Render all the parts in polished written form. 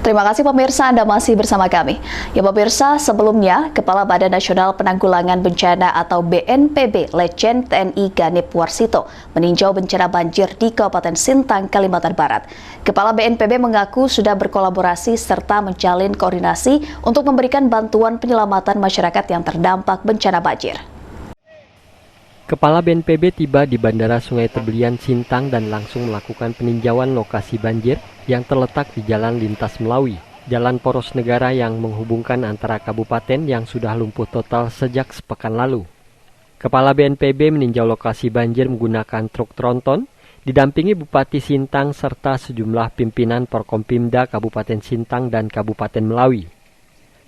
Terima kasih pemirsa, Anda masih bersama kami. Ya pemirsa, sebelumnya Kepala Badan Nasional Penanggulangan Bencana atau BNPB Letjen TNI Ganip Warsito meninjau bencana banjir di Kabupaten Sintang, Kalimantan Barat. Kepala BNPB mengaku sudah berkolaborasi serta menjalin koordinasi untuk memberikan bantuan penyelamatan masyarakat yang terdampak bencana banjir. Kepala BNPB tiba di Bandara Sungai Tebelian, Sintang dan langsung melakukan peninjauan lokasi banjir yang terletak di Jalan Lintas Melawi, jalan poros negara yang menghubungkan antara kabupaten yang sudah lumpuh total sejak sepekan lalu. Kepala BNPB meninjau lokasi banjir menggunakan truk tronton, didampingi Bupati Sintang serta sejumlah pimpinan Porkompimda Kabupaten Sintang dan Kabupaten Melawi.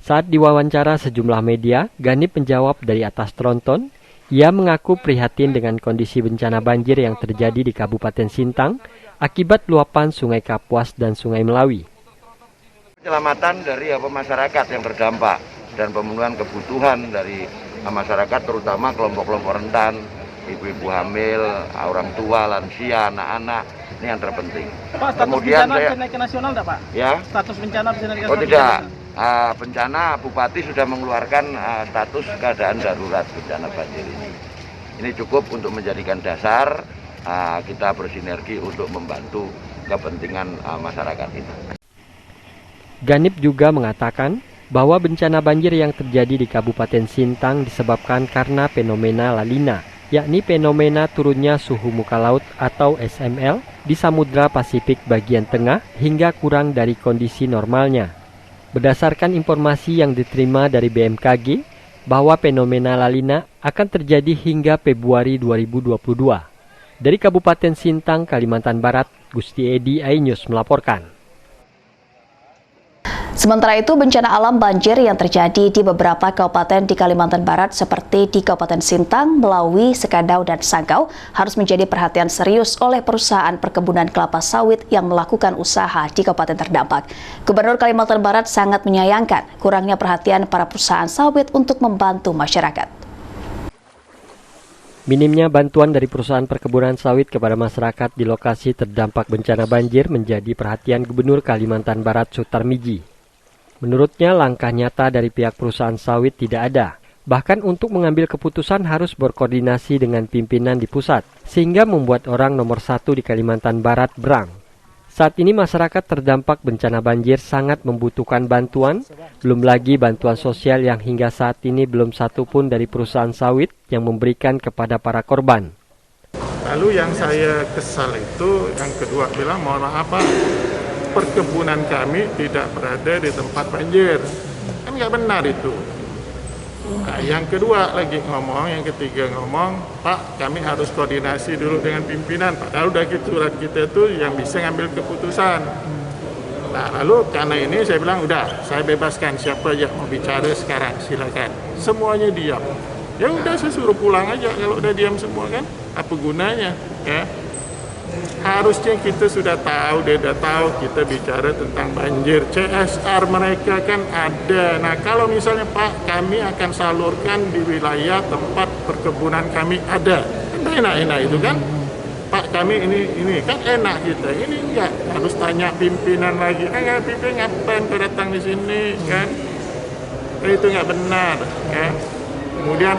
Saat diwawancara sejumlah media, Ganip menjawab dari atas tronton. Ia mengaku prihatin dengan kondisi bencana banjir yang terjadi di Kabupaten Sintang akibat luapan Sungai Kapuas dan Sungai Melawi. Penyelamatan dari masyarakat yang terdampak dan pemenuhan kebutuhan dari masyarakat, terutama kelompok-kelompok rentan, ibu-ibu hamil, orang tua, lansia, anak-anak, ini yang terpenting. Pak, status kemudian bencana bisa naik ke nasional enggak, Pak? Ya? Status bencana bisa naik ke nasional? Oh tidak. Bencana Bupati sudah mengeluarkan status keadaan darurat bencana banjir ini. Ini cukup untuk menjadikan dasar kita bersinergi untuk membantu kepentingan masyarakat ini. Ganip juga mengatakan bahwa bencana banjir yang terjadi di Kabupaten Sintang disebabkan karena fenomena La Nina, yakni fenomena turunnya suhu muka laut atau SML di Samudra Pasifik bagian tengah hingga kurang dari kondisi normalnya. Berdasarkan informasi yang diterima dari BMKG, bahwa fenomena La Nina akan terjadi hingga Februari 2022. Dari Kabupaten Sintang, Kalimantan Barat, Gusti Edi Ainyus melaporkan. Sementara itu, bencana alam banjir yang terjadi di beberapa kabupaten di Kalimantan Barat seperti di Kabupaten Sintang, Melawi, Sekadau, dan Sanggau harus menjadi perhatian serius oleh perusahaan perkebunan kelapa sawit yang melakukan usaha di kabupaten terdampak. Gubernur Kalimantan Barat sangat menyayangkan kurangnya perhatian para perusahaan sawit untuk membantu masyarakat. Minimnya bantuan dari perusahaan perkebunan sawit kepada masyarakat di lokasi terdampak bencana banjir menjadi perhatian Gubernur Kalimantan Barat Sutarmiji. Menurutnya, langkah nyata dari pihak perusahaan sawit tidak ada. Bahkan untuk mengambil keputusan harus berkoordinasi dengan pimpinan di pusat, sehingga membuat orang nomor 1 di Kalimantan Barat berang. Saat ini masyarakat terdampak bencana banjir sangat membutuhkan bantuan, belum lagi bantuan sosial yang hingga saat ini belum satu pun dari perusahaan sawit yang memberikan kepada para korban. Lalu yang saya kesal itu, yang kedua bilang, mohon maaf Pak, perkebunan kami tidak berada di tempat banjir. Kan nggak benar itu. Nah, yang kedua lagi ngomong, yang ketiga ngomong, Pak kami harus koordinasi dulu dengan pimpinan. Padahal udah gitu, kita itu yang bisa ngambil keputusan. Nah lalu karena ini saya bilang udah, saya bebaskan siapa aja mau bicara sekarang, silakan. Semuanya diam. Ya udah saya suruh pulang aja kalau udah diam semua kan. Apa gunanya? Ya. Harusnya kita sudah tahu, kita bicara tentang banjir. CSR mereka kan ada. Nah kalau misalnya Pak kami akan salurkan di wilayah tempat perkebunan kami ada. Kan enak-enak itu kan. Pak kami ini kan enak kita. Ini enggak harus tanya pimpinan lagi. Pimpinan ngapain kau datang di sini kan? Itu enggak benar ya. Kemudian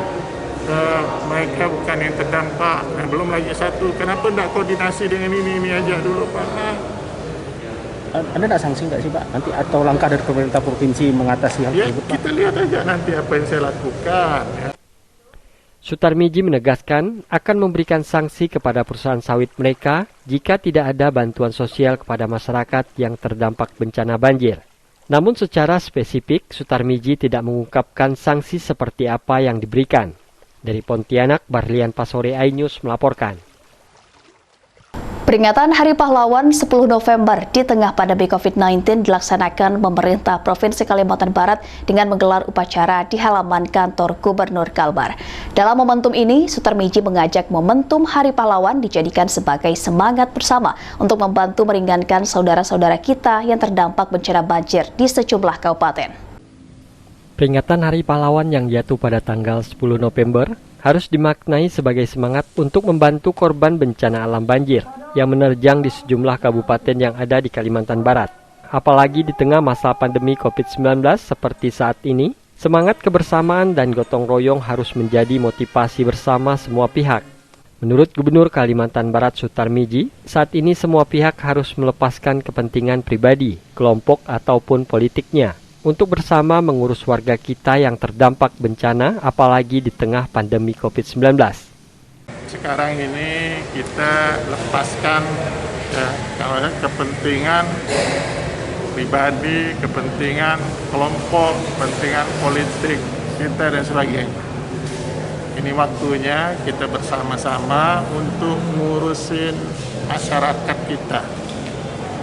mereka bukan yang terdampak, dan belum lagi satu, kenapa tidak koordinasi dengan ini aja dulu Pak? Anda tidak sanksi nggak sih Pak? Nanti atau langkah dari pemerintah provinsi mengatasi hal tersebut Pak? Kita lihat aja nanti apa yang saya lakukan. Ya. Sutarmiji menegaskan akan memberikan sanksi kepada perusahaan sawit mereka jika tidak ada bantuan sosial kepada masyarakat yang terdampak bencana banjir. Namun secara spesifik, Sutarmiji tidak mengungkapkan sanksi seperti apa yang diberikan. Dari Pontianak, Barlian Pasore iNews melaporkan. Peringatan Hari Pahlawan 10 November di tengah pandemi COVID-19 dilaksanakan pemerintah Provinsi Kalimantan Barat dengan menggelar upacara di halaman kantor Gubernur Kalbar. Dalam momentum ini, Sutarmiji mengajak momentum Hari Pahlawan dijadikan sebagai semangat bersama untuk membantu meringankan saudara-saudara kita yang terdampak bencana banjir di sejumlah kabupaten. Peringatan Hari Pahlawan yang jatuh pada tanggal 10 November harus dimaknai sebagai semangat untuk membantu korban bencana alam banjir yang menerjang di sejumlah kabupaten yang ada di Kalimantan Barat. apalagi di tengah masa pandemi COVID-19 seperti saat ini. Semangat kebersamaan dan gotong royong harus menjadi motivasi bersama semua pihak. Menurut Gubernur Kalimantan Barat Sutarmiji, saat ini semua pihak harus melepaskan kepentingan pribadi, kelompok ataupun politiknya untuk bersama mengurus warga kita yang terdampak bencana apalagi di tengah pandemi COVID-19. Sekarang ini kita lepaskan kepentingan pribadi, kepentingan kelompok, kepentingan politik kita dan sebagainya. Ini waktunya kita bersama-sama untuk ngurusin masyarakat kita,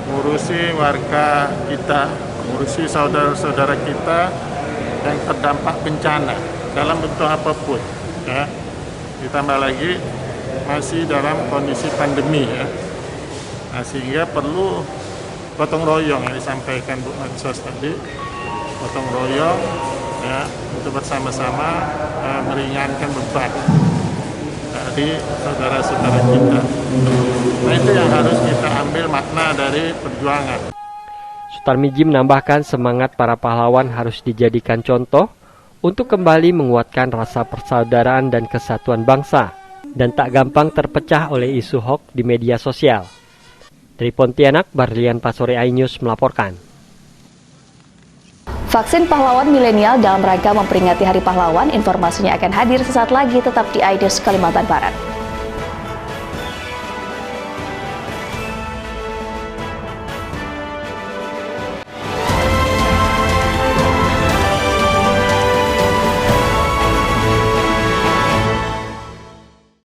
ngurusi warga kita, ngurusi saudara-saudara kita yang terdampak bencana dalam bentuk apapun. Ya. Ditambah lagi masih dalam kondisi pandemi, ya. Nah, sehingga perlu gotong royong yang disampaikan Bu Mensos tadi, gotong royong ya, untuk bersama-sama meringankan beban dari saudara-saudara kita. Nah, itu yang harus kita ambil makna dari perjuangan. Sutarmiji menambahkan semangat para pahlawan harus dijadikan contoh untuk kembali menguatkan rasa persaudaraan dan kesatuan bangsa dan tak gampang terpecah oleh isu hoax di media sosial. Dari Pontianak, Barlian Pasore iNews melaporkan. Vaksin pahlawan milenial dalam rangka memperingati Hari Pahlawan, informasinya akan hadir sesaat lagi, tetap di iNews Kalimantan Barat.